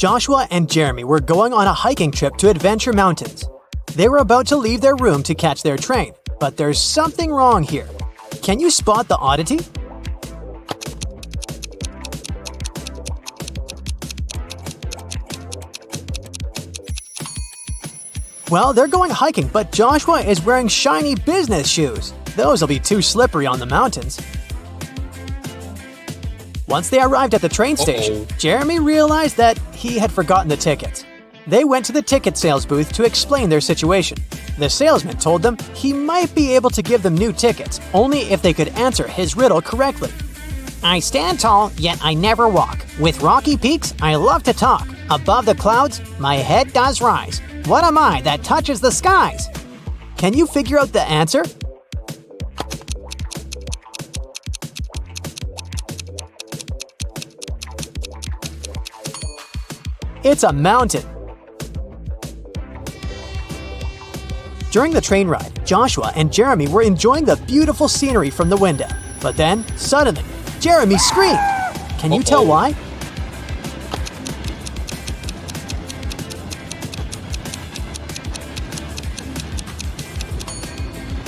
Joshua and Jeremy were going on a hiking trip to Adventure Mountains. They were about to leave their room to catch their train, but there's something wrong here. Can you spot the oddity? Well, they're going hiking, but Joshua is wearing shiny business shoes. Those will be too slippery on the mountains. Once they arrived at the train station, Jeremy realized that he had forgotten the tickets. They went to the ticket sales booth to explain their situation. The salesman told them he might be able to give them new tickets, only if they could answer his riddle correctly. I stand tall, yet I never walk. With rocky peaks, I love to talk. Above the clouds, my head does rise. What am I that touches the skies? Can you figure out the answer? It's a mountain. During the train ride, Joshua and Jeremy were enjoying the beautiful scenery from the window. But then, suddenly, Jeremy screamed. Can you tell why?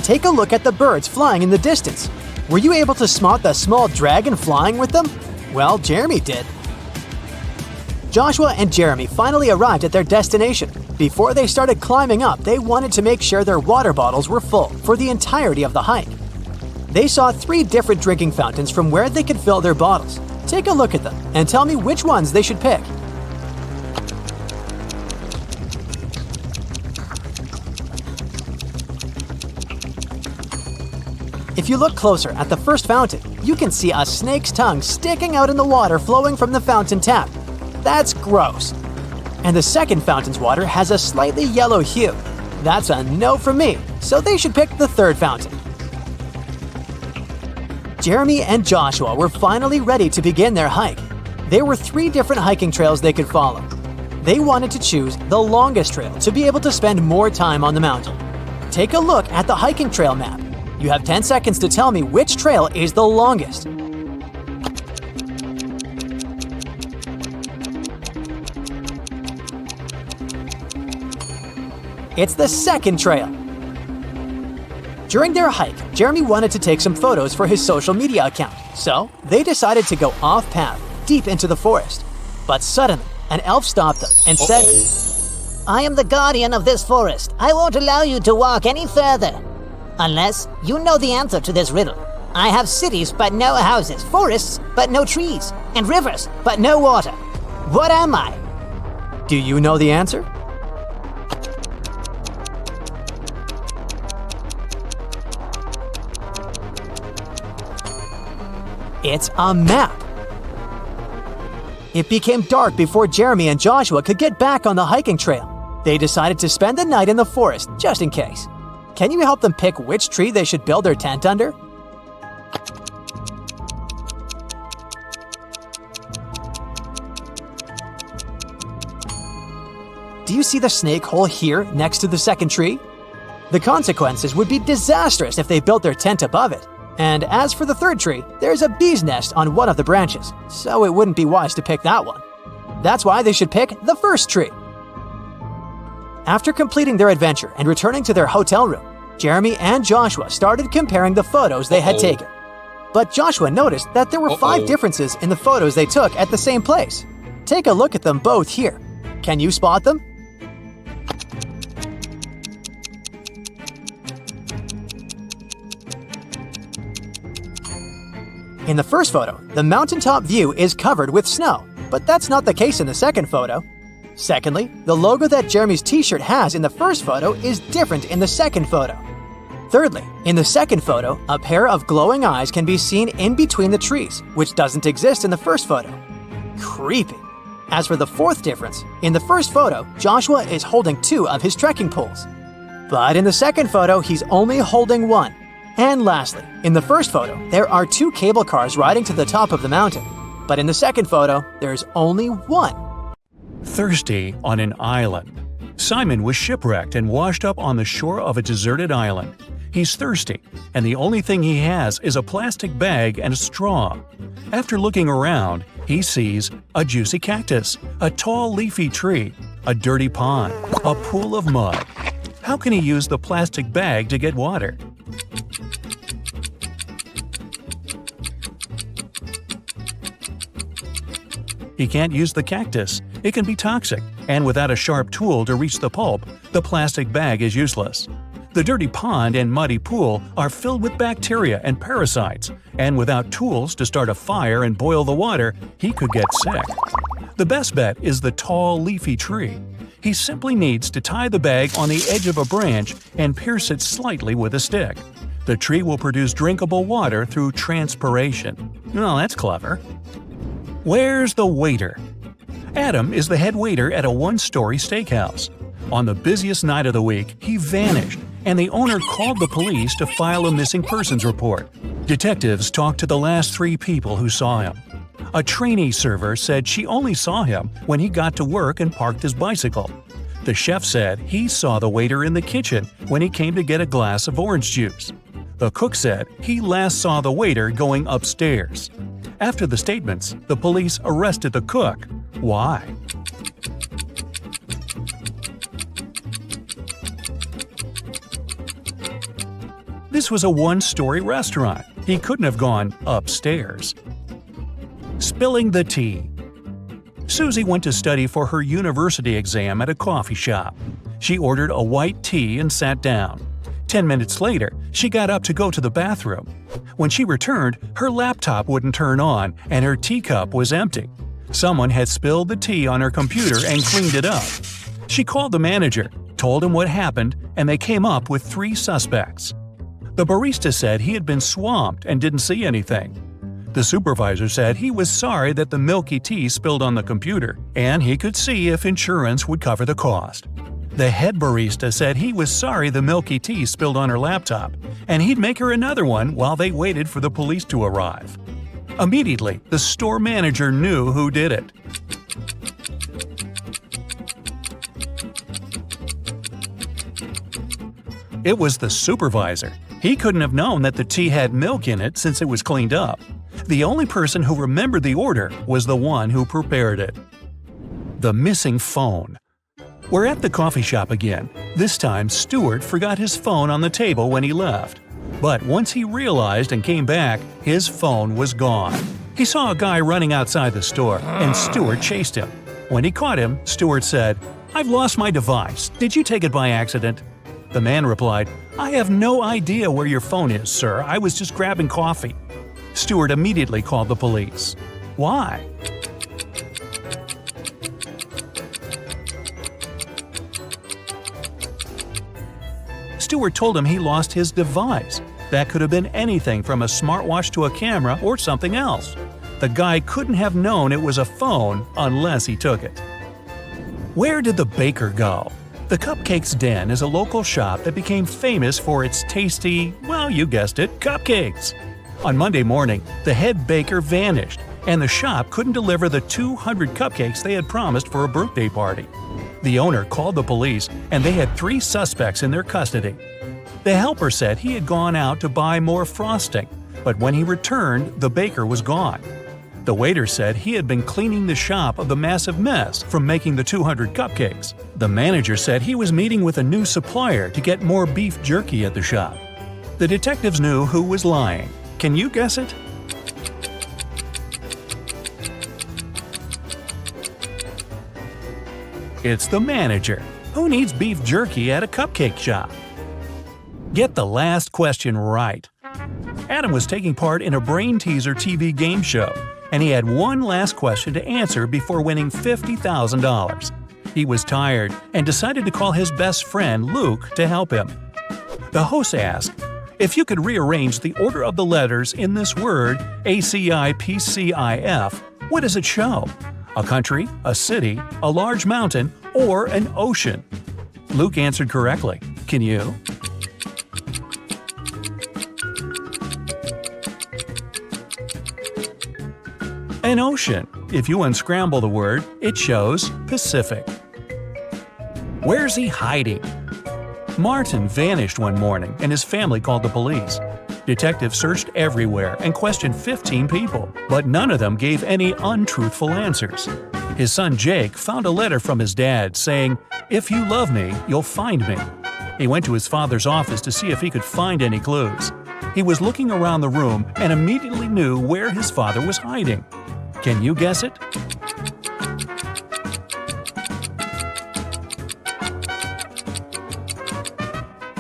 Take a look at the birds flying in the distance. Were you able to spot the small dragon flying with them? Well, Jeremy did. Joshua and Jeremy finally arrived at their destination. Before they started climbing up, they wanted to make sure their water bottles were full for the entirety of the hike. They saw 3 different drinking fountains from where they could fill their bottles. Take a look at them and tell me which ones they should pick. If you look closer at the first fountain, you can see a snake's tongue sticking out in the water flowing from the fountain tap. That's gross. And the second fountain's water has a slightly yellow hue. That's a no from me, so they should pick the third fountain. Jeremy and Joshua were finally ready to begin their hike. There were 3 different hiking trails they could follow. They wanted to choose the longest trail to be able to spend more time on the mountain. Take a look at the hiking trail map. You have 10 seconds to tell me which trail is the longest. It's the second trail. During their hike, Jeremy wanted to take some photos for his social media account, so they decided to go off-path, deep into the forest. But suddenly, an elf stopped them and said, I am the guardian of this forest. I won't allow you to walk any further. Unless you know the answer to this riddle. I have cities but no houses, forests but no trees, and rivers but no water. What am I? Do you know the answer? It's a map. It became dark before Jeremy and Joshua could get back on the hiking trail. They decided to spend the night in the forest, just in case. Can you help them pick which tree they should build their tent under? Do you see the snake hole here next to the second tree? The consequences would be disastrous if they built their tent above it. And as for the third tree, there's a bee's nest on one of the branches, so it wouldn't be wise to pick that one. That's why they should pick the first tree. After completing their adventure and returning to their hotel room, Jeremy and Joshua started comparing the photos they had taken. But Joshua noticed that there were 5 differences in the photos they took at the same place. Take a look at them both here. Can you spot them? In the first photo, the mountaintop view is covered with snow, but that's not the case in the second photo. Secondly, the logo that Jeremy's t-shirt has in the first photo is different in the second photo. Thirdly, in the second photo, a pair of glowing eyes can be seen in between the trees, which doesn't exist in the first photo. Creepy. As for the fourth difference, in the first photo, Joshua is holding 2 of his trekking poles. But in the second photo, he's only holding 1. And lastly, in the first photo, there are 2 cable cars riding to the top of the mountain. But in the second photo, there's only 1. Thirsty on an island. Simon was shipwrecked and washed up on the shore of a deserted island. He's thirsty, and the only thing he has is a plastic bag and a straw. After looking around, He sees a juicy cactus, a tall leafy tree, a dirty pond, a pool of mud. How can he use the plastic bag to get water? He can't use the cactus. It can be toxic, and without a sharp tool to reach the pulp, the plastic bag is useless. The dirty pond and muddy pool are filled with bacteria and parasites, and without tools to start a fire and boil the water, he could get sick. The best bet is the tall, leafy tree. He simply needs to tie the bag on the edge of a branch and pierce it slightly with a stick. The tree will produce drinkable water through transpiration. Oh, that's clever. Where's the waiter? Adam is the head waiter at a one-story steakhouse. On the busiest night of the week, he vanished, and the owner called the police to file a missing persons report. Detectives talked to the last 3 people who saw him. A trainee server said she only saw him when he got to work and parked his bicycle. The chef said he saw the waiter in the kitchen when he came to get a glass of orange juice. The cook said he last saw the waiter going upstairs. After the statements, the police arrested the cook. Why? This was a one-story restaurant. He couldn't have gone upstairs. Spilling the tea. Susie went to study for her university exam at a coffee shop. She ordered a white tea and sat down. 10 minutes later, she got up to go to the bathroom. When she returned, her laptop wouldn't turn on and her teacup was empty. Someone had spilled the tea on her computer and cleaned it up. She called the manager, told him what happened, and they came up with 3 suspects. The barista said he had been swamped and didn't see anything. The supervisor said he was sorry that the milky tea spilled on the computer, and he could see if insurance would cover the cost. The head barista said he was sorry the milky tea spilled on her laptop, and he'd make her another one while they waited for the police to arrive. Immediately, the store manager knew who did it. It was the supervisor. He couldn't have known that the tea had milk in it since it was cleaned up. The only person who remembered the order was the one who prepared it. The missing phone. We're at the coffee shop again. This time, Stuart forgot his phone on the table when he left. But once he realized and came back, his phone was gone. He saw a guy running outside the store, and Stuart chased him. When he caught him, Stuart said, "I've lost my device. Did you take it by accident?" The man replied, "I have no idea where your phone is, sir. I was just grabbing coffee." Stuart immediately called the police. Why? Stuart told him he lost his device. That could have been anything from a smartwatch to a camera or something else. The guy couldn't have known it was a phone unless he took it. Where did the baker go? The Cupcakes Den is a local shop that became famous for its tasty, well, you guessed it, cupcakes. On Monday morning, the head baker vanished, and the shop couldn't deliver the 200 cupcakes they had promised for a birthday party. The owner called the police, and they had 3 suspects in their custody. The helper said he had gone out to buy more frosting, but when he returned, the baker was gone. The waiter said he had been cleaning the shop of the massive mess from making the 200 cupcakes. The manager said he was meeting with a new supplier to get more beef jerky at the shop. The detectives knew who was lying. Can you guess it? It's the manager. Who needs beef jerky at a cupcake shop? Get the last question right. Adam was taking part in a brain teaser TV game show, and he had one last question to answer before winning $50,000. He was tired and decided to call his best friend Luke to help him. The host asked, "If you could rearrange the order of the letters in this word, ACIPCIF, what does it show? A country, a city, a large mountain, or an ocean?" Luke answered correctly. Can you? An ocean. If you unscramble the word, it shows Pacific. Where's he hiding? Martin vanished one morning and his family called the police. Detectives searched everywhere and questioned 15 people, but none of them gave any untruthful answers. His son Jake found a letter from his dad saying, "If you love me, you'll find me." He went to his father's office to see if he could find any clues. He was looking around the room and immediately knew where his father was hiding. Can you guess it?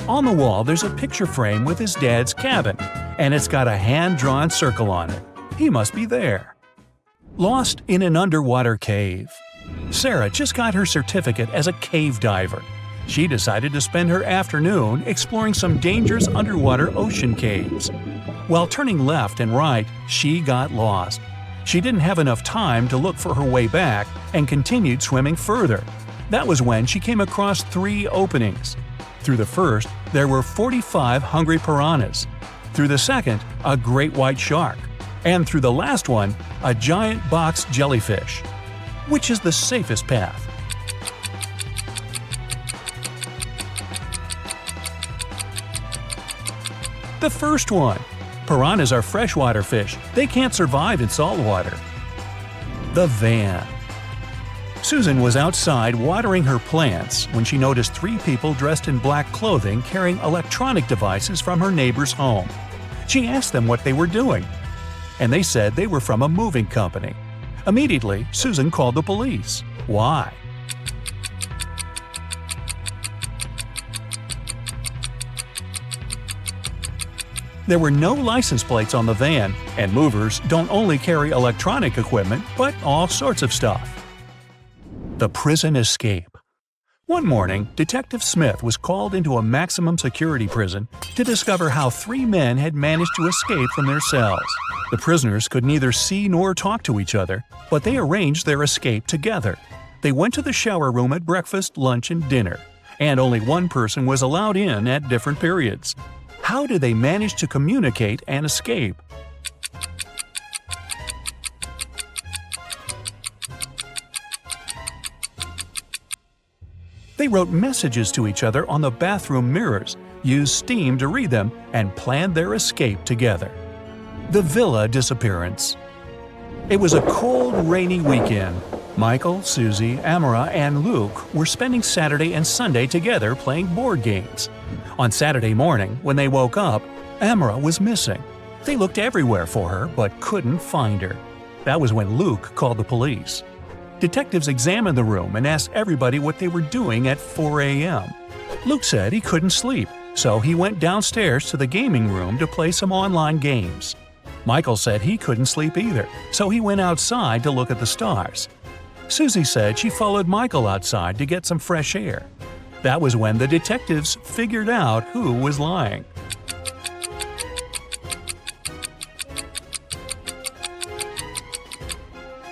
On the wall, there's a picture frame with his dad's cabin, and it's got a hand-drawn circle on it. He must be there. Lost in an underwater cave. Sarah just got her certificate as a cave diver. She decided to spend her afternoon exploring some dangerous underwater ocean caves. While turning left and right, she got lost. She didn't have enough time to look for her way back and continued swimming further. That was when she came across 3 openings. Through the first, there were 45 hungry piranhas. Through the second, a great white shark. And through the last one, a giant box jellyfish. Which is the safest path? The first one. Piranhas are freshwater fish. They can't survive in salt water. The van. Susan was outside watering her plants when she noticed 3 people dressed in black clothing carrying electronic devices from her neighbor's home. She asked them what they were doing, and they said they were from a moving company. Immediately, Susan called the police. Why? There were no license plates on the van, and movers don't only carry electronic equipment, but all sorts of stuff. The prison escape. One morning, Detective Smith was called into a maximum security prison to discover how 3 men had managed to escape from their cells. The prisoners could neither see nor talk to each other, but they arranged their escape together. They went to the shower room at breakfast, lunch, and dinner, and only one person was allowed in at different periods. How did they manage to communicate and escape? They wrote messages to each other on the bathroom mirrors, used steam to read them, and planned their escape together. The villa disappearance. It was a cold, rainy weekend. Michael, Susie, Amara, and Luke were spending Saturday and Sunday together playing board games. On Saturday morning, when they woke up, Amara was missing. They looked everywhere for her but couldn't find her. That was when Luke called the police. Detectives examined the room and asked everybody what they were doing at 4 a.m. Luke said he couldn't sleep, so he went downstairs to the gaming room to play some online games. Michael said he couldn't sleep either, so he went outside to look at the stars. Susie said she followed Michael outside to get some fresh air. That was when the detectives figured out who was lying.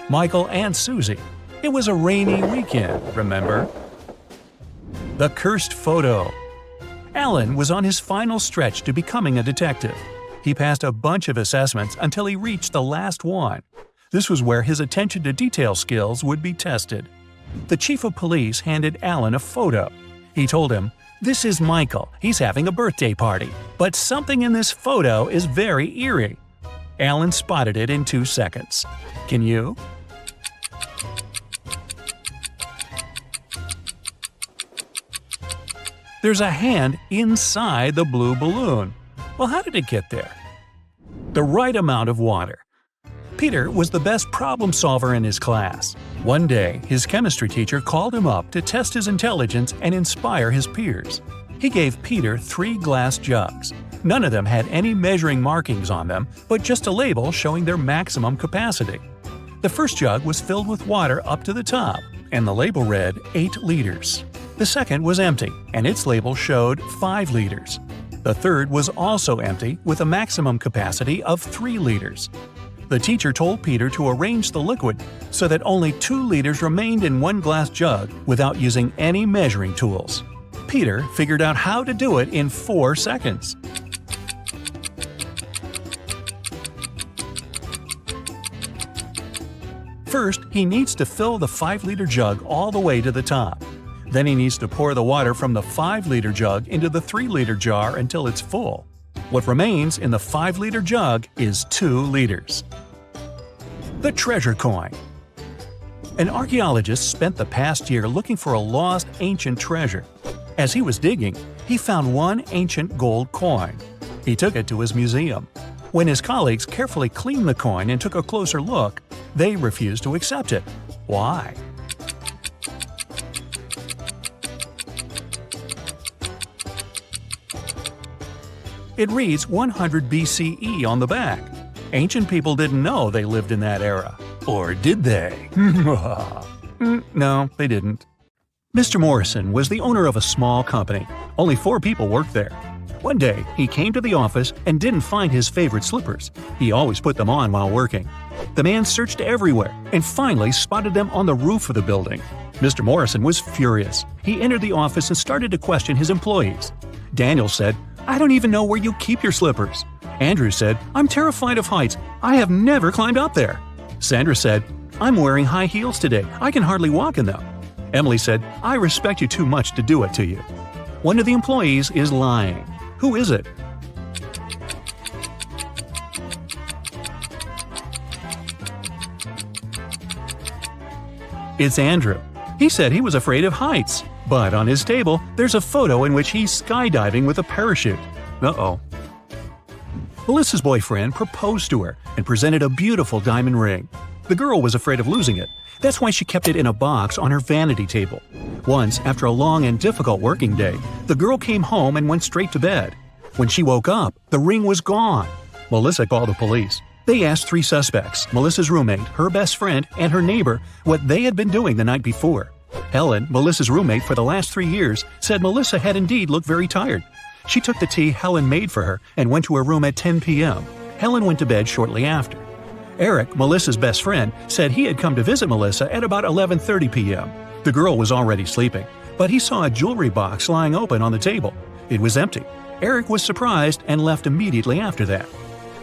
Michael and Susie. It was a rainy weekend, remember? The cursed photo. Alan was on his final stretch to becoming a detective. He passed a bunch of assessments until he reached the last one. This was where his attention to detail skills would be tested. The chief of police handed Alan a photo. He told him, "This is Michael. He's having a birthday party. But something in this photo is very eerie." Alan spotted it in 2 seconds. Can you? There's a hand inside the blue balloon. Well, how did it get there? The right amount of water. Peter was the best problem solver in his class. One day, his chemistry teacher called him up to test his intelligence and inspire his peers. He gave Peter 3 glass jugs. None of them had any measuring markings on them, but just a label showing their maximum capacity. The first jug was filled with water up to the top, and the label read 8 liters. The second was empty, and its label showed 5 liters. The third was also empty, with a maximum capacity of 3 liters. The teacher told Peter to arrange the liquid so that only 2 liters remained in one glass jug without using any measuring tools. Peter figured out how to do it in 4 seconds. First, he needs to fill the 5-liter jug all the way to the top. Then he needs to pour the water from the 5-liter jug into the 3-liter jar until it's full. What remains in the 5-liter jug is 2 liters. The treasure coin. An archaeologist spent the past year looking for a lost ancient treasure. As he was digging, he found one ancient gold coin. He took it to his museum. When his colleagues carefully cleaned the coin and took a closer look, they refused to accept it. Why? It reads 100 BCE on the back. Ancient people didn't know they lived in that era. Or did they? No, they didn't. Mr. Morrison was the owner of a small company. Only 4 people worked there. One day, he came to the office and didn't find his favorite slippers. He always put them on while working. The man searched everywhere and finally spotted them on the roof of the building. Mr. Morrison was furious. He entered the office and started to question his employees. Daniel said, "I don't even know where you keep your slippers." Andrew said, "I'm terrified of heights. I have never climbed up there." Sandra said, "I'm wearing high heels today. I can hardly walk in them." Emily said, "I respect you too much to do it to you." One of the employees is lying. Who is it? It's Andrew. He said he was afraid of heights. But on his table, there's a photo in which he's skydiving with a parachute. Uh-oh. Melissa's boyfriend proposed to her and presented a beautiful diamond ring. The girl was afraid of losing it. That's why she kept it in a box on her vanity table. Once, after a long and difficult working day, the girl came home and went straight to bed. When she woke up, the ring was gone. Melissa called the police. They asked 3 suspects, Melissa's roommate, her best friend, and her neighbor, what they had been doing the night before. Helen, Melissa's roommate for the last 3 years, said Melissa had indeed looked very tired. She took the tea Helen made for her and went to her room at 10 p.m. Helen went to bed shortly after. Eric, Melissa's best friend, said he had come to visit Melissa at about 11:30 p.m. The girl was already sleeping, but he saw a jewelry box lying open on the table. It was empty. Eric was surprised and left immediately after that.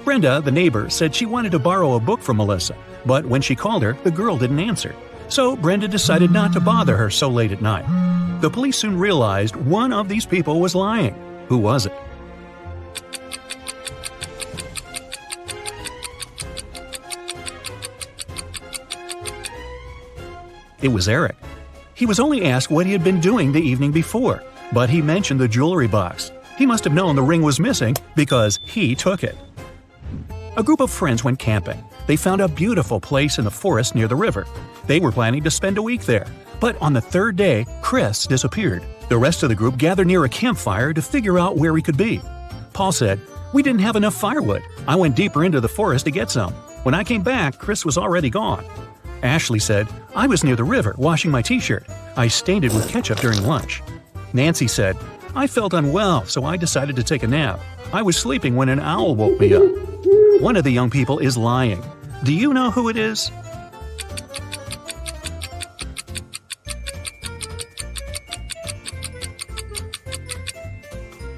Brenda, the neighbor, said she wanted to borrow a book from Melissa, but when she called her, the girl didn't answer. So Brenda decided not to bother her so late at night. The police soon realized one of these people was lying. Who was it? It was Eric. He was only asked what he had been doing the evening before, but he mentioned the jewelry box. He must have known the ring was missing because he took it. A group of friends went camping. They found a beautiful place in the forest near the river. They were planning to spend a week there. But on the 3rd day, Chris disappeared. The rest of the group gathered near a campfire to figure out where he could be. Paul said, "We didn't have enough firewood. I went deeper into the forest to get some. When I came back, Chris was already gone." Ashley said, "I was near the river washing my t-shirt. I stained it with ketchup during lunch." Nancy said, "I felt unwell, so I decided to take a nap. I was sleeping when an owl woke me up." One of the young people is lying. Do you know who it is?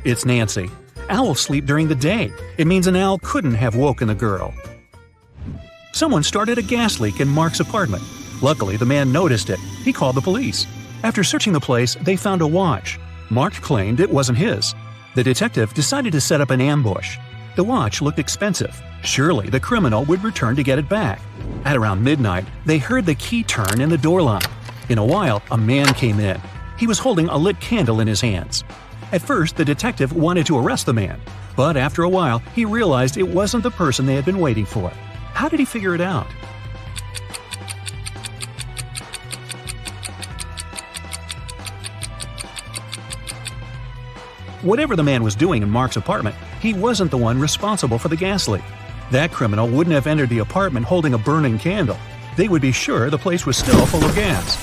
It's Nancy. Owls sleep during the day. It means an owl couldn't have woken the girl. Someone started a gas leak in Mark's apartment. Luckily, the man noticed it. He called the police. After searching the place, they found a watch. Mark claimed it wasn't his. The detective decided to set up an ambush. The watch looked expensive. Surely the criminal would return to get it back. At around midnight, they heard the key turn in the door lock. In a while, a man came in. He was holding a lit candle in his hands. At first, the detective wanted to arrest the man, but after a while, he realized it wasn't the person they had been waiting for. How did he figure it out? Whatever the man was doing in Mark's apartment, he wasn't the one responsible for the gas leak. That criminal wouldn't have entered the apartment holding a burning candle. They would be sure the place was still full of gas.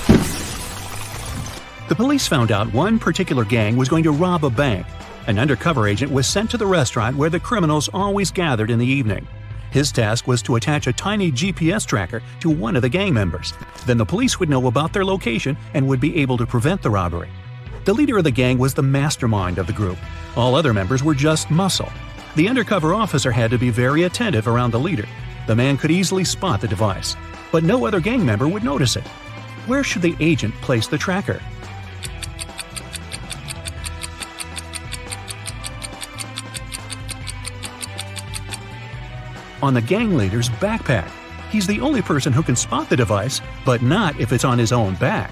The police found out one particular gang was going to rob a bank. An undercover agent was sent to the restaurant where the criminals always gathered in the evening. His task was to attach a tiny GPS tracker to one of the gang members. Then the police would know about their location and would be able to prevent the robbery. The leader of the gang was the mastermind of the group. All other members were just muscle. The undercover officer had to be very attentive around the leader. The man could easily spot the device, but no other gang member would notice it. Where should the agent place the tracker? on the gang leader's backpack. He's the only person who can spot the device, but not if it's on his own back.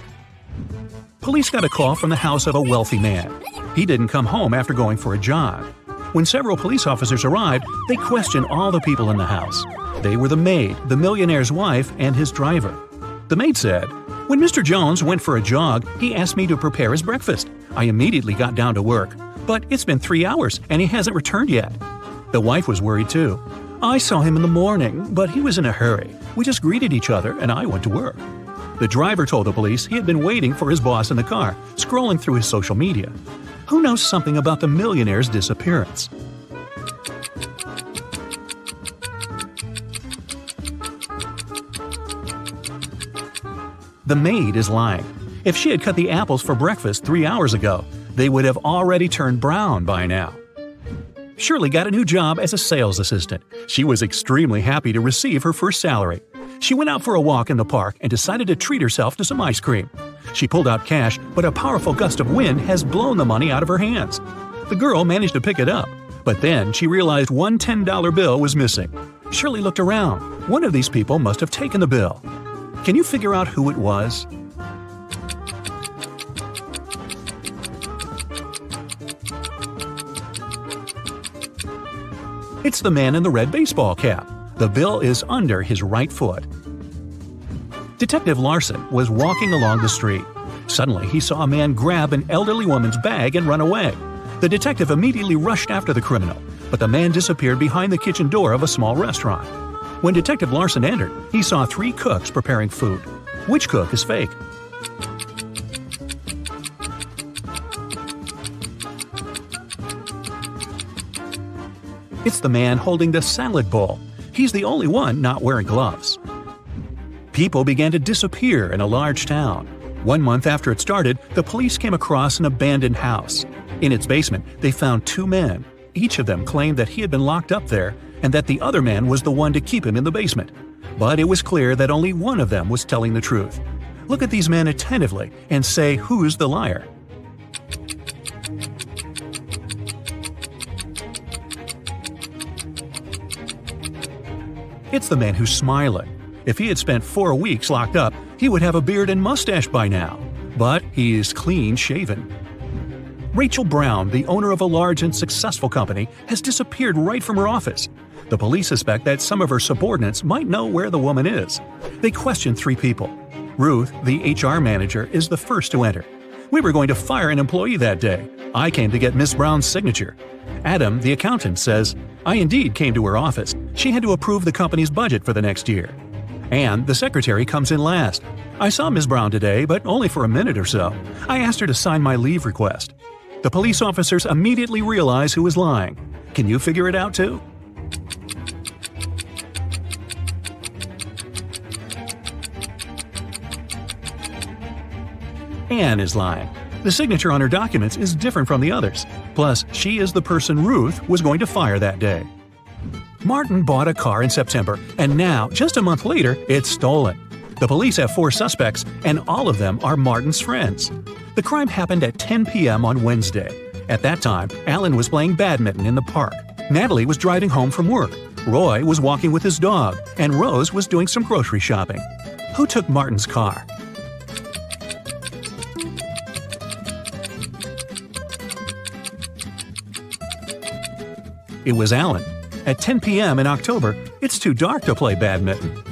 Police got a call from the house of a wealthy man. He didn't come home after going for a jog. When several police officers arrived, they questioned all the people in the house. They were the maid, the millionaire's wife, and his driver. The maid said, "When Mr. Jones went for a jog, he asked me to prepare his breakfast. I immediately got down to work. But it's been 3 hours and he hasn't returned yet." The wife was worried too. "I saw him in the morning, but he was in a hurry. We just greeted each other and I went to work." The driver told the police he had been waiting for his boss in the car, scrolling through his social media. Who knows something about the millionaire's disappearance? The maid is lying. If she had cut the apples for breakfast 3 hours ago, they would have already turned brown by now. Shirley got a new job as a sales assistant. She was extremely happy to receive her first salary. She went out for a walk in the park and decided to treat herself to some ice cream. She pulled out cash, but a powerful gust of wind has blown the money out of her hands. The girl managed to pick it up, but then she realized one $10 bill was missing. Shirley looked around. One of these people must have taken the bill. Can you figure out who it was? It's the man in the red baseball cap. The bill is under his right foot. Detective Larson was walking along the street. Suddenly, he saw a man grab an elderly woman's bag and run away. The detective immediately rushed after the criminal, but the man disappeared behind the kitchen door of a small restaurant. When Detective Larson entered, he saw 3 cooks preparing food. Which cook is fake? It's the man holding the salad bowl. He's the only one not wearing gloves. People began to disappear in a large town. 1 month after it started, the police came across an abandoned house. In its basement, they found 2 men. Each of them claimed that he had been locked up there and that the other man was the one to keep him in the basement. But it was clear that only one of them was telling the truth. Look at these men attentively and say who's the liar. It's the man who's smiling. If he had spent 4 weeks locked up, he would have a beard and mustache by now. But he is clean-shaven. Rachel Brown, the owner of a large and successful company, has disappeared right from her office. The police suspect that some of her subordinates might know where the woman is. They question 3 people. Ruth, the HR manager, is the first to enter. "We were going to fire an employee that day. I came to get Miss Brown's signature." Adam, the accountant, says, "I indeed came to her office. She had to approve the company's budget for the next year." Anne, the secretary, comes in last. "I saw Miss Brown today, but only for a minute or so. I asked her to sign my leave request." The police officers immediately realize who is lying. Can you figure it out too? Anne is lying. The signature on her documents is different from the others. Plus, she is the person Ruth was going to fire that day. Martin bought a car in September, and now, just a month later, it's stolen. The police have 4 suspects, and all of them are Martin's friends. The crime happened at 10 p.m. on Wednesday. At that time, Alan was playing badminton in the park. Natalie was driving home from work. Roy was walking with his dog, and Rose was doing some grocery shopping. Who took Martin's car? It was Alan. At 10 p.m. in October, it's too dark to play badminton.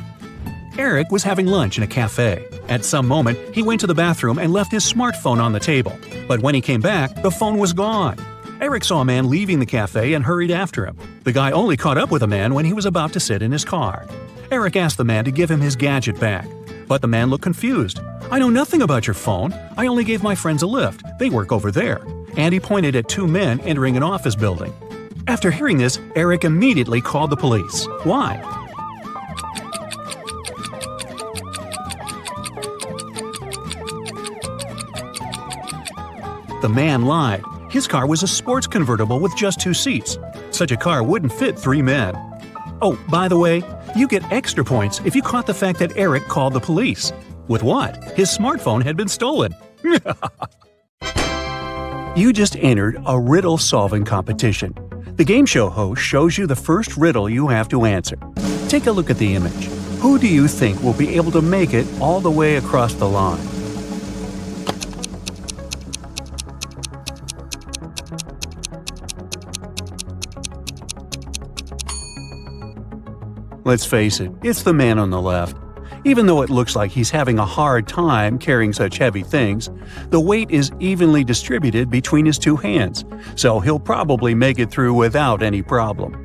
Eric was having lunch in a cafe. At some moment, he went to the bathroom and left his smartphone on the table. But when he came back, the phone was gone. Eric saw a man leaving the cafe and hurried after him. The guy only caught up with a man when he was about to sit in his car. Eric asked the man to give him his gadget back. But the man looked confused. "I know nothing about your phone. I only gave my friends a lift. They work over there." And he pointed at 2 men entering an office building. After hearing this, Eric immediately called the police. Why? The man lied. His car was a sports convertible with just 2 seats. Such a car wouldn't fit 3 men. Oh, by the way, you get extra points if you caught the fact that Eric called the police. With what? His smartphone had been stolen. You just entered a riddle solving competition. The game show host shows you the first riddle you have to answer. Take a look at the image. Who do you think will be able to make it all the way across the line? Let's face it, it's the man on the left. Even though it looks like he's having a hard time carrying such heavy things, the weight is evenly distributed between his two hands, so he'll probably make it through without any problem.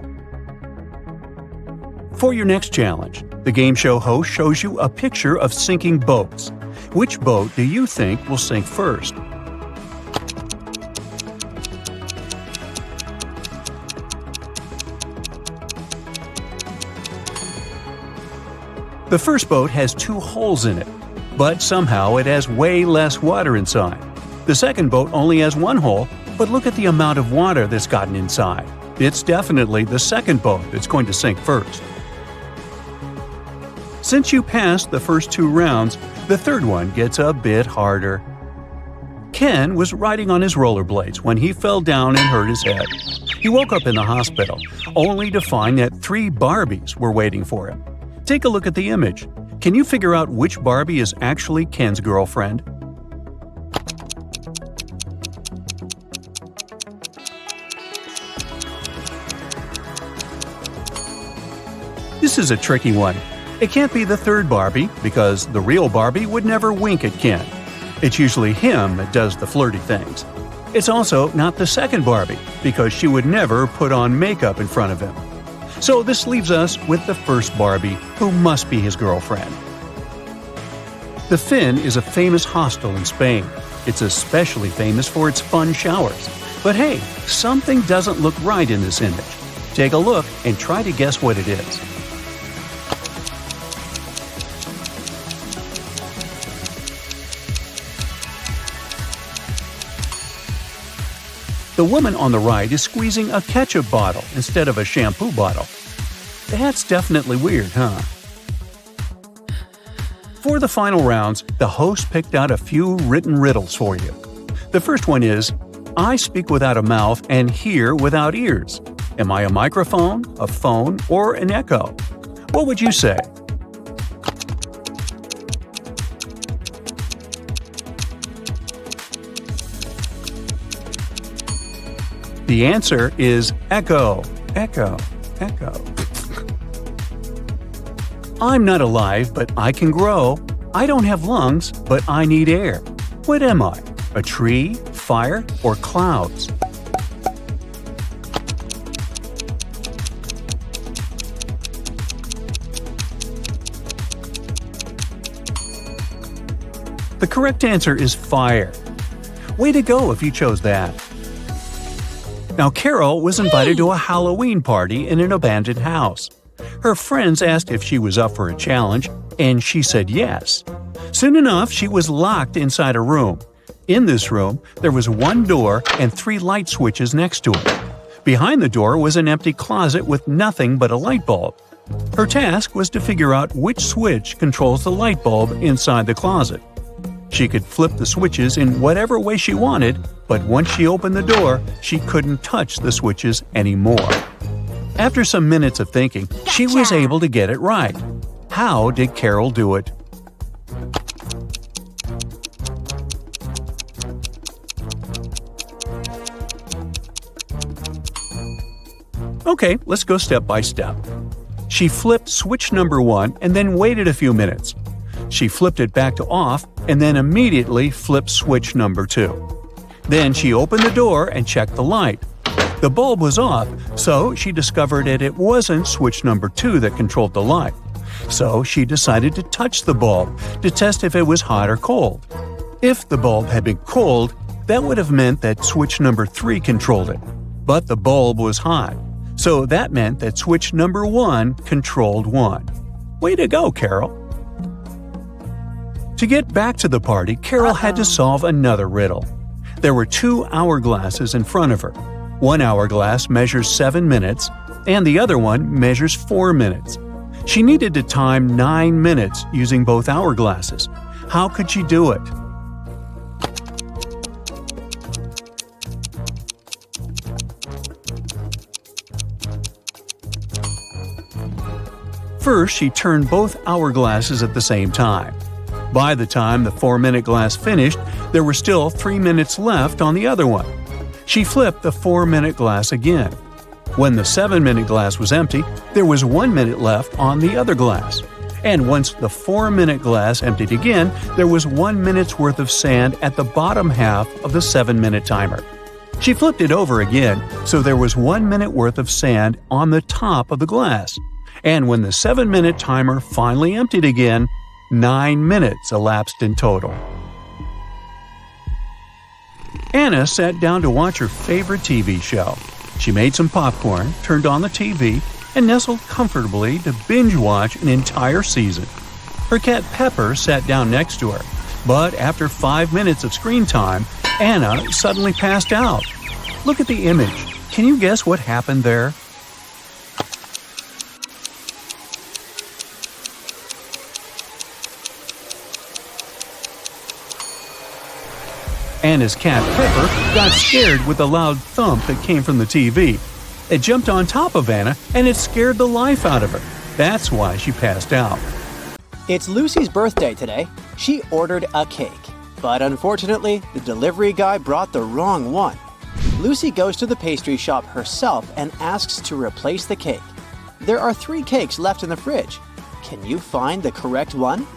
For your next challenge, the game show host shows you a picture of sinking boats. Which boat do you think will sink first? The first boat has 2 holes in it, but somehow it has way less water inside. The second boat only has 1 hole, but look at the amount of water that's gotten inside. It's definitely the second boat that's going to sink first. Since you passed the first 2 rounds, the third one gets a bit harder. Ken was riding on his rollerblades when he fell down and hurt his head. He woke up in the hospital, only to find that 3 Barbies were waiting for him. Take a look at the image. Can you figure out which Barbie is actually Ken's girlfriend? This is a tricky one. It can't be the third Barbie, because the real Barbie would never wink at Ken. It's usually him that does the flirty things. It's also not the second Barbie, because she would never put on makeup in front of him. So this leaves us with the first Barbie, who must be his girlfriend. The Finn is a famous hostel in Spain. It's especially famous for its fun showers. But hey, something doesn't look right in this image. Take a look and try to guess what it is. The woman on the right is squeezing a ketchup bottle instead of a shampoo bottle. That's definitely weird, huh? For the final rounds, the host picked out a few written riddles for you. The first one is, I speak without a mouth and hear without ears. Am I a microphone, a phone, or an echo? What would you say? The answer is echo, echo, echo. I'm not alive, but I can grow. I don't have lungs, but I need air. What am I? A tree, fire, or clouds? The correct answer is fire. Way to go if you chose that. Now, Carol was invited to a Halloween party in an abandoned house. Her friends asked if she was up for a challenge, and she said yes. Soon enough, she was locked inside a room. In this room, there was 1 door and 3 light switches next to it. Behind the door was an empty closet with nothing but a light bulb. Her task was to figure out which switch controls the light bulb inside the closet. She could flip the switches in whatever way she wanted, but once she opened the door, she couldn't touch the switches anymore. After some minutes of thinking, she was able to get it right. How did Carol do it? Okay, let's go step by step. She flipped switch number 1 and then waited a few minutes. She flipped it back to off and then immediately flipped switch number 2. Then she opened the door and checked the light. The bulb was off, so she discovered that it wasn't switch number 2 that controlled the light. So she decided to touch the bulb to test if it was hot or cold. If the bulb had been cold, that would have meant that switch number 3 controlled it. But the bulb was hot, so that meant that switch number 1 controlled 1. Way to go, Carol! To get back to the party, Carol had to solve another riddle. There were 2 hourglasses in front of her. One hourglass measures 7 minutes, and the other one measures 4 minutes. She needed to time 9 minutes using both hourglasses. How could she do it? First, she turned both hourglasses at the same time. By the time the 4-minute glass finished, there were still 3 minutes left on the other one. She flipped the 4-minute glass again. When the 7-minute glass was empty, there was 1 minute left on the other glass. And once the 4-minute glass emptied again, there was 1 minute's worth of sand at the bottom half of the 7-minute timer. She flipped it over again, so there was 1 minute worth of sand on the top of the glass. And when the 7-minute timer finally emptied again, 9 minutes elapsed in total. Anna sat down to watch her favorite TV show. She made some popcorn, turned on the TV, and nestled comfortably to binge-watch an entire season. Her cat Pepper sat down next to her, but after 5 minutes of screen time, Anna suddenly passed out. Look at the image. Can you guess what happened there? Anna's cat Pepper got scared with the loud thump that came from the TV. It jumped on top of Anna and it scared the life out of her. That's why she passed out. It's Lucy's birthday today. She ordered a cake. But unfortunately, the delivery guy brought the wrong one. Lucy goes to the pastry shop herself and asks to replace the cake. There are 3 cakes left in the fridge. Can you find the correct one?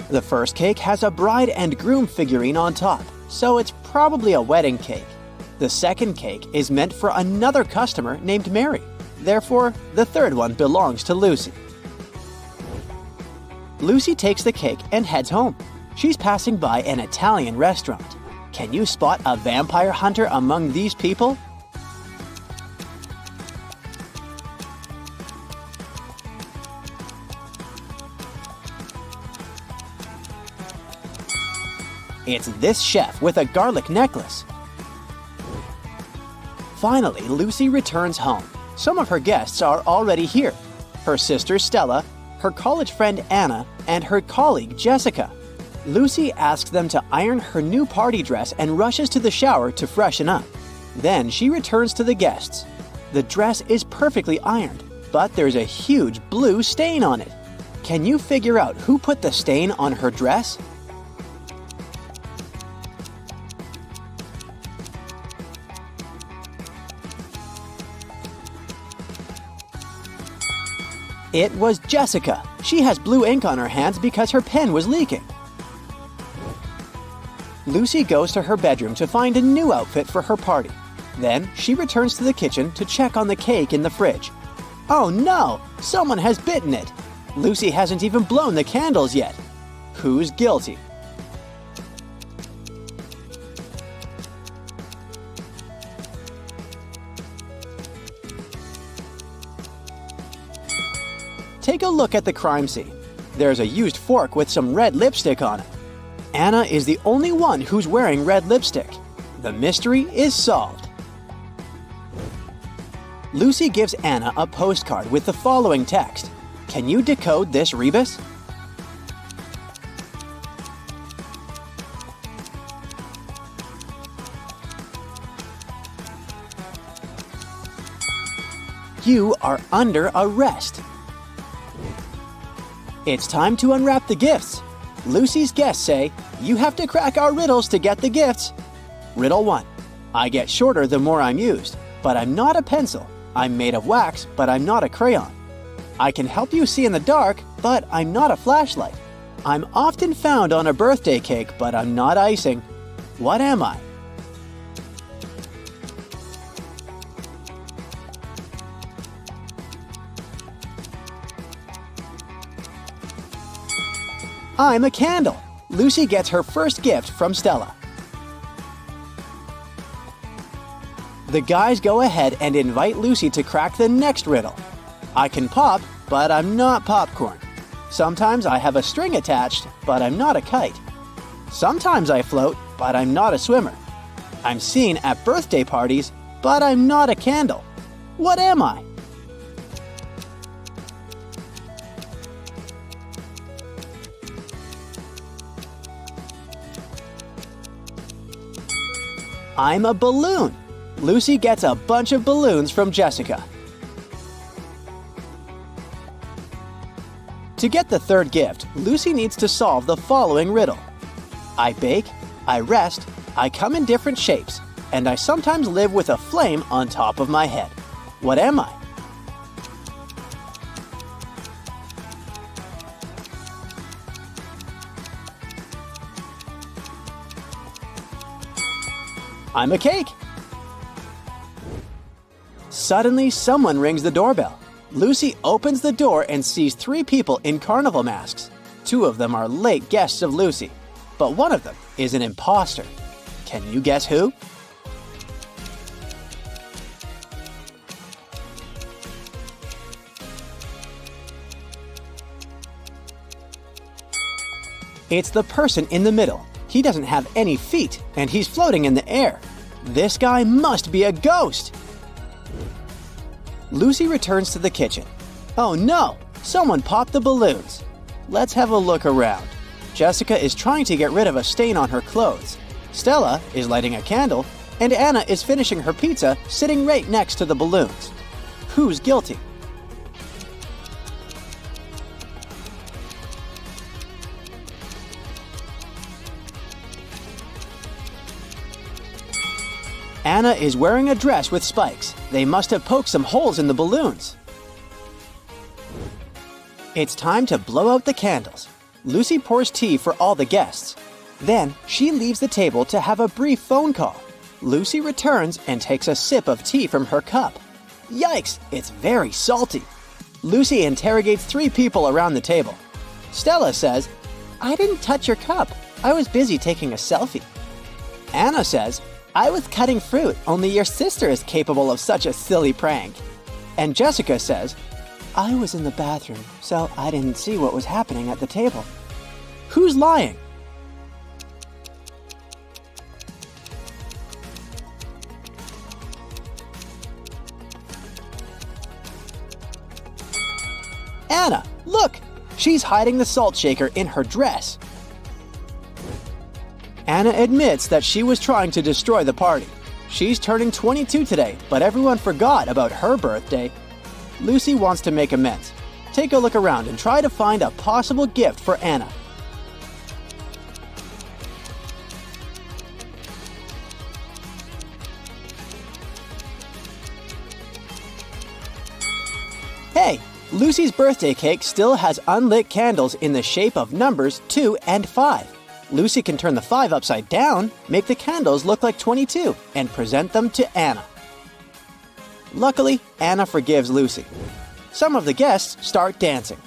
The first cake has a bride and groom figurine on top, so it's probably a wedding cake. The second cake is meant for another customer named Mary. Therefore, the third one belongs to Lucy. Lucy takes the cake and heads home. She's passing by an Italian restaurant. Can you spot a vampire hunter among these people? It's this chef with a garlic necklace. Finally, Lucy returns home. Some of her guests are already here. Her sister Stella, her college friend Anna, and her colleague Jessica. Lucy asks them to iron her new party dress and rushes to the shower to freshen up. Then she returns to the guests. The dress is perfectly ironed, but there's a huge blue stain on it. Can you figure out who put the stain on her dress? It was Jessica. She has blue ink on her hands because her pen was leaking. Lucy goes to her bedroom to find a new outfit for her party. Then she returns to the kitchen to check on the cake in the fridge. Oh no! Someone has bitten it! Lucy hasn't even blown the candles yet. Who's guilty? Take a look at the crime scene. There's a used fork with some red lipstick on it. Anna is the only one who's wearing red lipstick. The mystery is solved. Lucy gives Anna a postcard with the following text. Can you decode this rebus? You are under arrest. It's time to unwrap the gifts. Lucy's guests say, you have to crack our riddles to get the gifts. Riddle 1. I get shorter the more I'm used, but I'm not a pencil. I'm made of wax, but I'm not a crayon. I can help you see in the dark, but I'm not a flashlight. I'm often found on a birthday cake, but I'm not icing. What am I? I'm a candle. Lucy gets her first gift from Stella. The guys go ahead and invite Lucy to crack the next riddle. I can pop, but I'm not popcorn. Sometimes I have a string attached, but I'm not a kite. Sometimes I float, but I'm not a swimmer. I'm seen at birthday parties, but I'm not a candle. What am I? I'm a balloon. Lucy gets a bunch of balloons from Jessica. To get the third gift, Lucy needs to solve the following riddle. I bake, I rest, I come in different shapes, and I sometimes live with a flame on top of my head. What am I? I'm a cake. Suddenly, someone rings the doorbell. Lucy opens the door and sees 3 people in carnival masks. 2 of them are late guests of Lucy, but one of them is an imposter. Can you guess who? It's the person in the middle. He doesn't have any feet, and he's floating in the air. This guy must be a ghost! Lucy returns to the kitchen. Oh no! Someone popped the balloons. Let's have a look around. Jessica is trying to get rid of a stain on her clothes. Stella is lighting a candle, and Anna is finishing her pizza sitting right next to the balloons. Who's guilty? Anna is wearing a dress with spikes. They must have poked some holes in the balloons. It's time to blow out the candles. Lucy pours tea for all the guests. Then she leaves the table to have a brief phone call. Lucy returns and takes a sip of tea from her cup. Yikes, it's very salty. Lucy interrogates 3 people around the table. Stella says, I didn't touch your cup. I was busy taking a selfie. Anna says, I was cutting fruit, only your sister is capable of such a silly prank. And Jessica says, I was in the bathroom, so I didn't see what was happening at the table. Who's lying? Anna, look! She's hiding the salt shaker in her dress. Anna admits that she was trying to destroy the party. She's turning 22 today, but everyone forgot about her birthday. Lucy wants to make amends. Take a look around and try to find a possible gift for Anna. Hey, Lucy's birthday cake still has unlit candles in the shape of numbers 2 and 5. Lucy can turn the 5 upside down, make the candles look like 22, and present them to Anna. Luckily, Anna forgives Lucy. Some of the guests start dancing.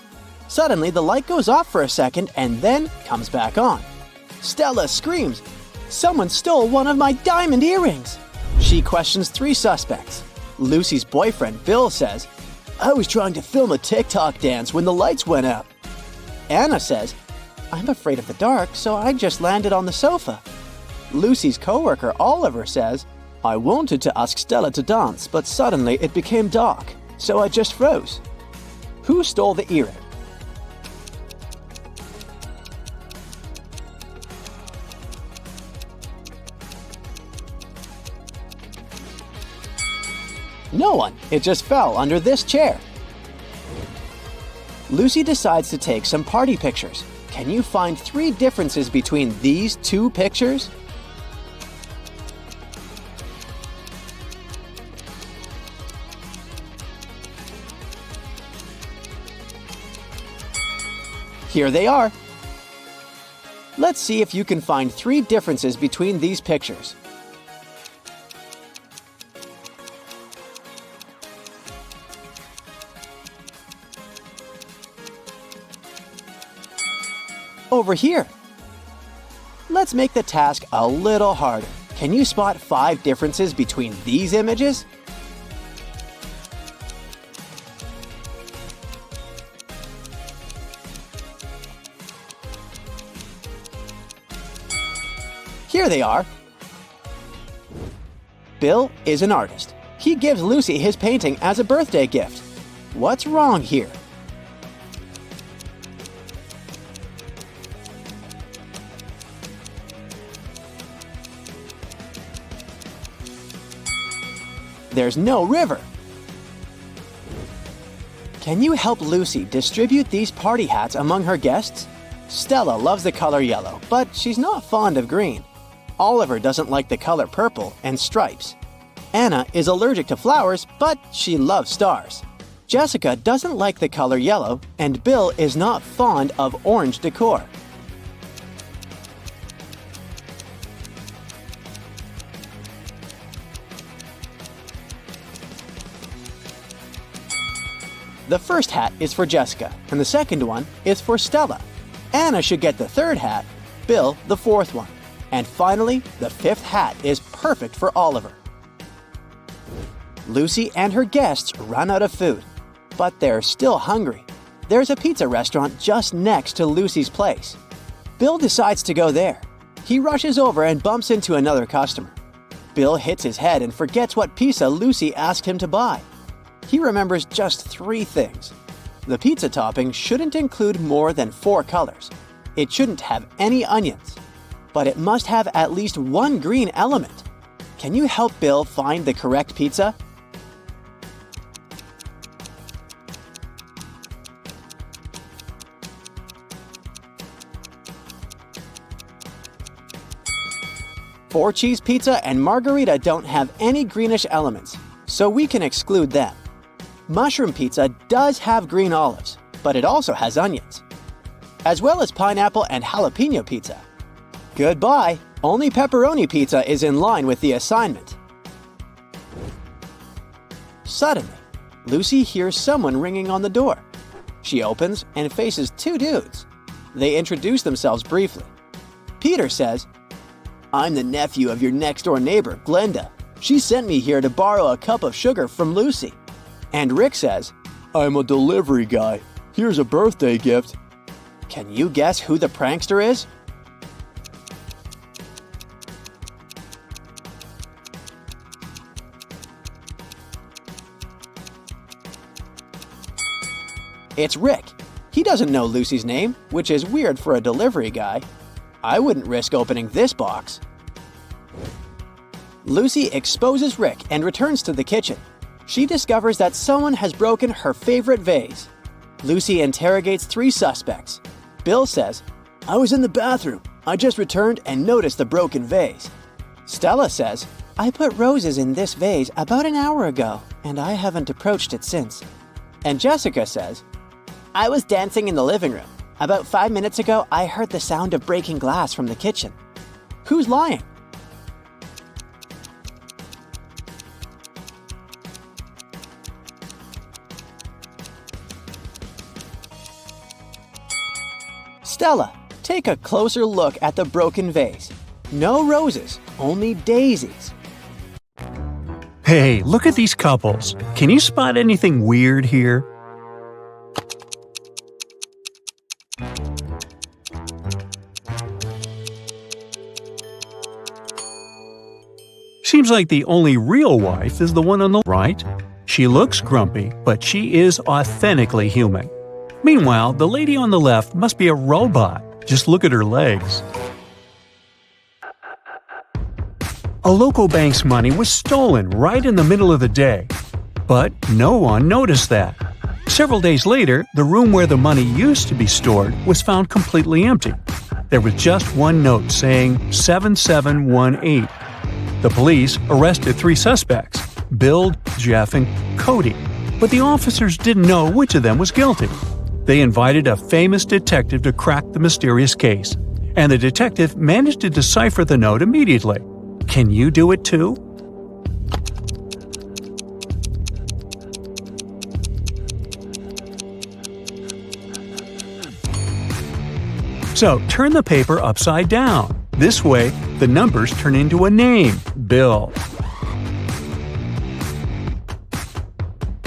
Suddenly, the light goes off for a second and then comes back on. Stella screams, Someone stole one of my diamond earrings! She questions 3 suspects. Lucy's boyfriend, Bill, says, I was trying to film a TikTok dance when the lights went out. Anna says, I'm afraid of the dark, so I just landed on the sofa. Lucy's coworker, Oliver, says, I wanted to ask Stella to dance, but suddenly it became dark, so I just froze. Who stole the earring? No one. It just fell under this chair. Lucy decides to take some party pictures. Can you find 3 differences between these 2 pictures? Here they are. Let's see if you can find 3 differences between these pictures. Over here. Let's make the task a little harder. Can you spot 5 differences between these images? Here they are. Bill is an artist. He gives Lucy his painting as a birthday gift. What's wrong here? there's no river. Can you help Lucy distribute these party hats among her guests? Stella loves the color yellow, but she's not fond of green. Oliver doesn't like the color purple and stripes. Anna is allergic to flowers, but she loves stars. Jessica doesn't like the color yellow, and Bill is not fond of orange decor. The first hat is for Jessica, and the second one is for Stella. Anna should get the third hat, Bill the fourth one. And finally, the fifth hat is perfect for Oliver. Lucy and her guests run out of food, but they're still hungry. There's a pizza restaurant just next to Lucy's place. Bill decides to go there. He rushes over and bumps into another customer. Bill hits his head and forgets what pizza Lucy asked him to buy. He remembers just 3 things. The pizza topping shouldn't include more than 4 colors. It shouldn't have any onions. But it must have at least one green element. Can you help Bill find the correct pizza? Four-cheese pizza and margarita don't have any greenish elements, so we can exclude them. Mushroom pizza does have green olives, but it also has onions, as well as pineapple and jalapeno pizza. Goodbye! Only pepperoni pizza is in line with the assignment. Suddenly, Lucy hears someone ringing on the door. She opens and faces 2 dudes. They introduce themselves briefly. Peter says, "I'm the nephew of your next-door neighbor, Glenda. She sent me here to borrow a cup of sugar from Lucy." And Rick says, "I'm a delivery guy. Here's a birthday gift." Can you guess who the prankster is? It's Rick. He doesn't know Lucy's name, which is weird for a delivery guy. I wouldn't risk opening this box. Lucy exposes Rick and returns to the kitchen. She discovers that someone has broken her favorite vase. Lucy interrogates 3 suspects. Bill says, "I was in the bathroom. I just returned and noticed the broken vase." Stella says, "I put roses in this vase about an hour ago, and I haven't approached it since." And Jessica says, "I was dancing in the living room. About 5 minutes ago, I heard the sound of breaking glass from the kitchen." Who's lying? Stella, take a closer look at the broken vase. No roses, only daisies. Hey, look at these couples. Can you spot anything weird here? Seems like the only real wife is the one on the right. She looks grumpy, but she is authentically human. Meanwhile, the lady on the left must be a robot. Just look at her legs. A local bank's money was stolen right in the middle of the day. But no one noticed that. Several days later, the room where the money used to be stored was found completely empty. There was just one note saying 7718. The police arrested 3 suspects, Bill, Jeff, and Cody, but the officers didn't know which of them was guilty. They invited a famous detective to crack the mysterious case, and the detective managed to decipher the note immediately. Can you do it too? So turn the paper upside down. This way, the numbers turn into a name, Bill.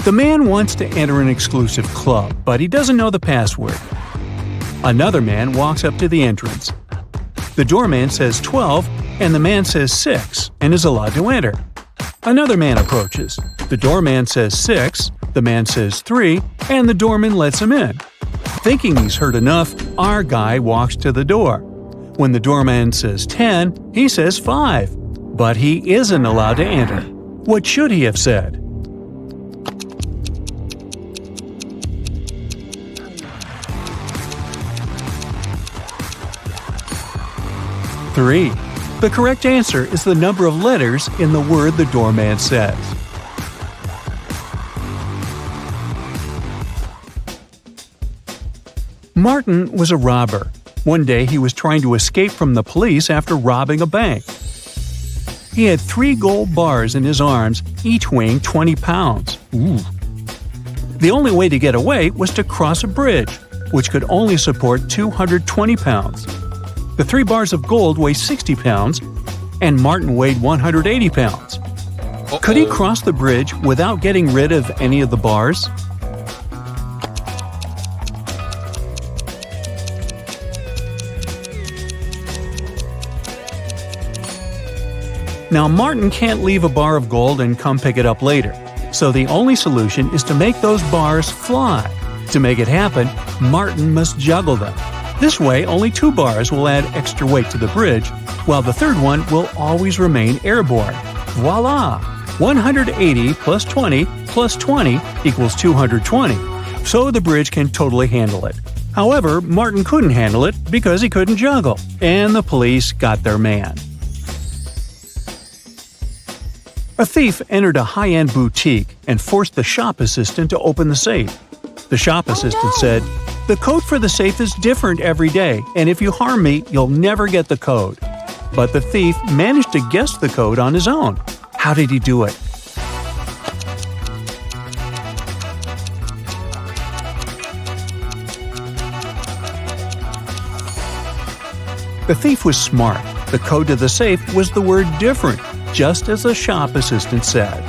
The man wants to enter an exclusive club, but he doesn't know the password. Another man walks up to the entrance. The doorman says 12, and the man says 6, and is allowed to enter. Another man approaches. The doorman says 6, the man says 3, and the doorman lets him in. Thinking he's heard enough, our guy walks to the door. When the doorman says 10, he says 5, but he isn't allowed to enter. What should he have said? Three. The correct answer is the number of letters in the word the doorman says. Martin was a robber. One day he was trying to escape from the police after robbing a bank. He had 3 gold bars in his arms, each weighing 20 pounds. Ooh. The only way to get away was to cross a bridge, which could only support 220 pounds. The 3 bars of gold weigh 60 pounds, and Martin weighed 180 pounds. Could he cross the bridge without getting rid of any of the bars? Now, Martin can't leave a bar of gold and come pick it up later, so the only solution is to make those bars fly. To make it happen, Martin must juggle them. This way, only 2 bars will add extra weight to the bridge, while the third one will always remain airborne. Voila! 180 plus 20 plus 20 equals 220, so the bridge can totally handle it. However, Martin couldn't handle it because he couldn't juggle, and the police got their man. A thief entered a high-end boutique and forced the shop assistant to open the safe. The shop assistant said, "The code for the safe is different every day, and if you harm me, you'll never get the code." But the thief managed to guess the code on his own. How did he do it? The thief was smart. The code to the safe was the word "different," just as the shop assistant said.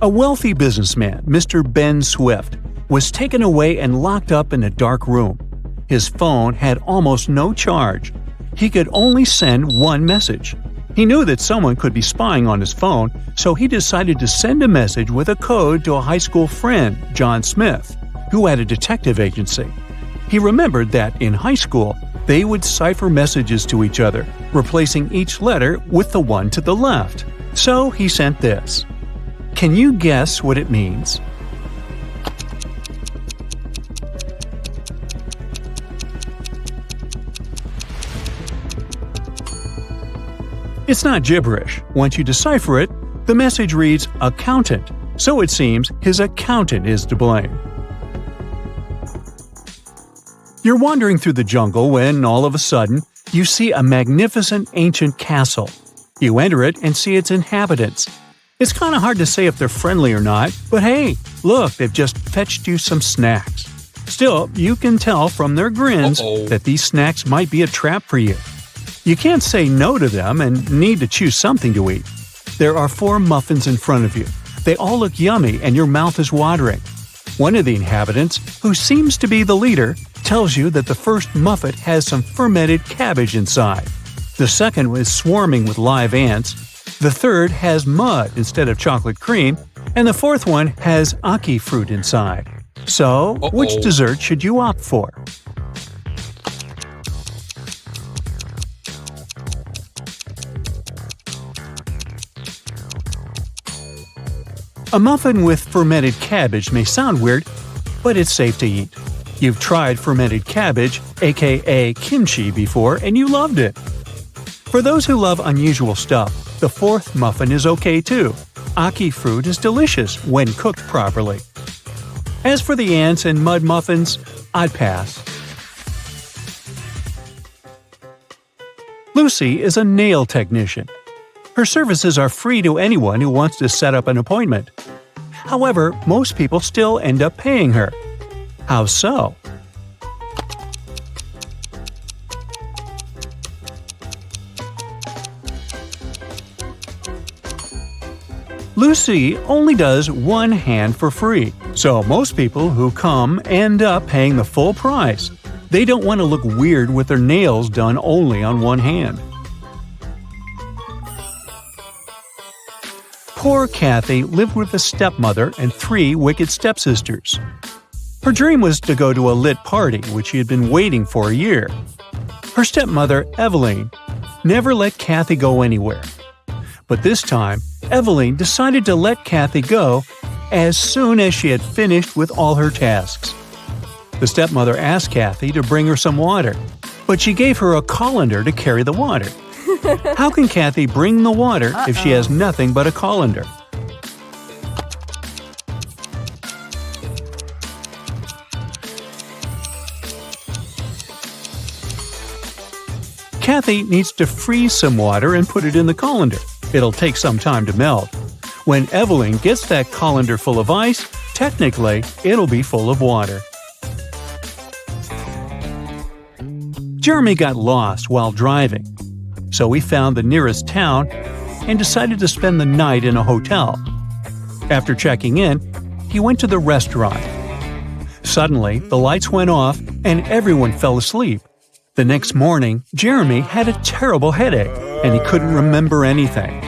A wealthy businessman, Mr. Ben Swift, was taken away and locked up in a dark room. His phone had almost no charge. He could only send one message. He knew that someone could be spying on his phone, so he decided to send a message with a code to a high school friend, John Smith, who had a detective agency. He remembered that in high school, they would cipher messages to each other, replacing each letter with the one to the left. So he sent this. Can you guess what it means? It's not gibberish. Once you decipher it, the message reads accountant, so it seems his accountant is to blame. You're wandering through the jungle when, all of a sudden, you see a magnificent ancient castle. You enter it and see its inhabitants. It's kind of hard to say if they're friendly or not, but hey, look, they've just fetched you some snacks. Still, you can tell from their grins that these snacks might be a trap for you. You can't say no to them and need to choose something to eat. There are 4 muffins in front of you. They all look yummy and your mouth is watering. One of the inhabitants, who seems to be the leader, tells you that the first muffin has some fermented cabbage inside. The second is swarming with live ants. The third has mud instead of chocolate cream, and the fourth one has ackee fruit inside. So, which dessert should you opt for? A muffin with fermented cabbage may sound weird, but it's safe to eat. You've tried fermented cabbage, aka kimchi, before, and you loved it. For those who love unusual stuff, the fourth muffin is okay too. Ackee fruit is delicious when cooked properly. As for the ants and mud muffins, I'd pass. Lucy is a nail technician. Her services are free to anyone who wants to set up an appointment. However, most people still end up paying her. How so? Lucy only does one hand for free, so most people who come end up paying the full price. They don't want to look weird with their nails done only on one hand. Poor Kathy lived with a stepmother and 3 wicked stepsisters. Her dream was to go to a lit party, which she had been waiting for a year. Her stepmother, Eveline, never let Kathy go anywhere. But this time, Eveline decided to let Kathy go as soon as she had finished with all her tasks. The stepmother asked Kathy to bring her some water, but she gave her a colander to carry the water. How can Kathy bring the water if she has nothing but a colander? Kathy needs to freeze some water and put it in the colander. It'll take some time to melt. When Eveline gets that colander full of ice, technically, it'll be full of water. Jeremy got lost while driving, so he found the nearest town and decided to spend the night in a hotel. After checking in, he went to the restaurant. Suddenly, the lights went off and everyone fell asleep. The next morning, Jeremy had a terrible headache and he couldn't remember anything.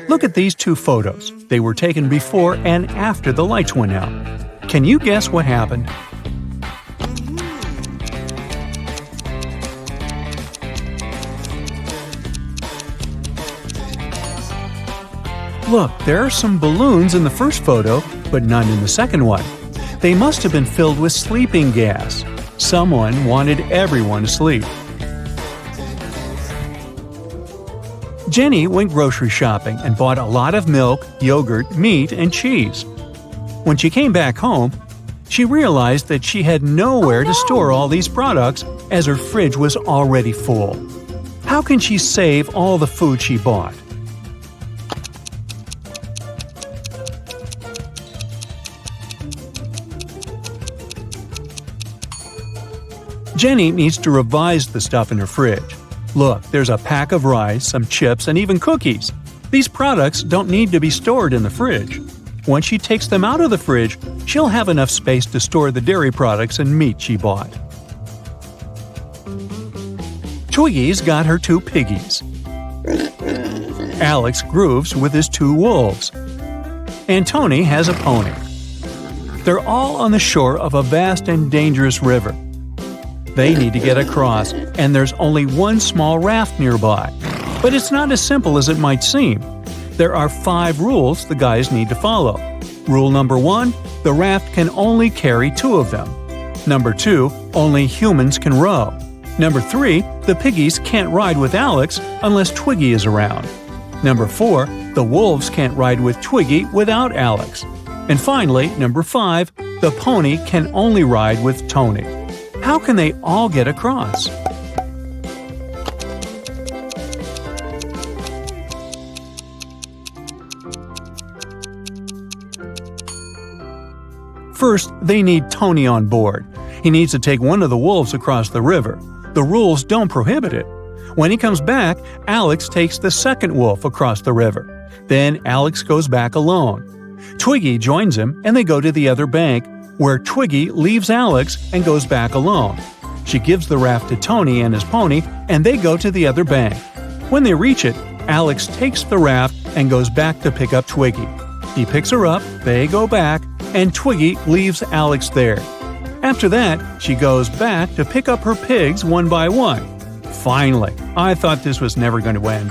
Look at these two photos. They were taken before and after the lights went out. Can you guess what happened? Look, there are some balloons in the first photo, but none in the second one. They must have been filled with sleeping gas. Someone wanted everyone to sleep. Jenny went grocery shopping and bought a lot of milk, yogurt, meat, and cheese. When she came back home, she realized that she had nowhere to store all these products as her fridge was already full. How can she save all the food she bought? Jenny needs to revise the stuff in her fridge. Look, there's a pack of rice, some chips, and even cookies. These products don't need to be stored in the fridge. Once she takes them out of the fridge, she'll have enough space to store the dairy products and meat she bought. Twiggy's got her two piggies. Alex grooves with his two wolves. And Tony has a pony. They're all on the shore of a vast and dangerous river. They need to get across, and there's only one small raft nearby. But it's not as simple as it might seem. There are 5 rules the guys need to follow. Rule number 1, the raft can only carry 2 of them. Number 2, only humans can row. Number 3, the piggies can't ride with Alex unless Twiggy is around. Number 4, the wolves can't ride with Twiggy without Alex. And finally, number 5, the pony can only ride with Tony. How can they all get across? First, they need Tony on board. He needs to take one of the wolves across the river. The rules don't prohibit it. When he comes back, Alex takes the second wolf across the river. Then Alex goes back alone. Twiggy joins him and they go to the other bank, where Twiggy leaves Alex and goes back alone. She gives the raft to Tony and his pony, and they go to the other bank. When they reach it, Alex takes the raft and goes back to pick up Twiggy. He picks her up, they go back, and Twiggy leaves Alex there. After that, she goes back to pick up her pigs one by one. Finally, I thought this was never going to end.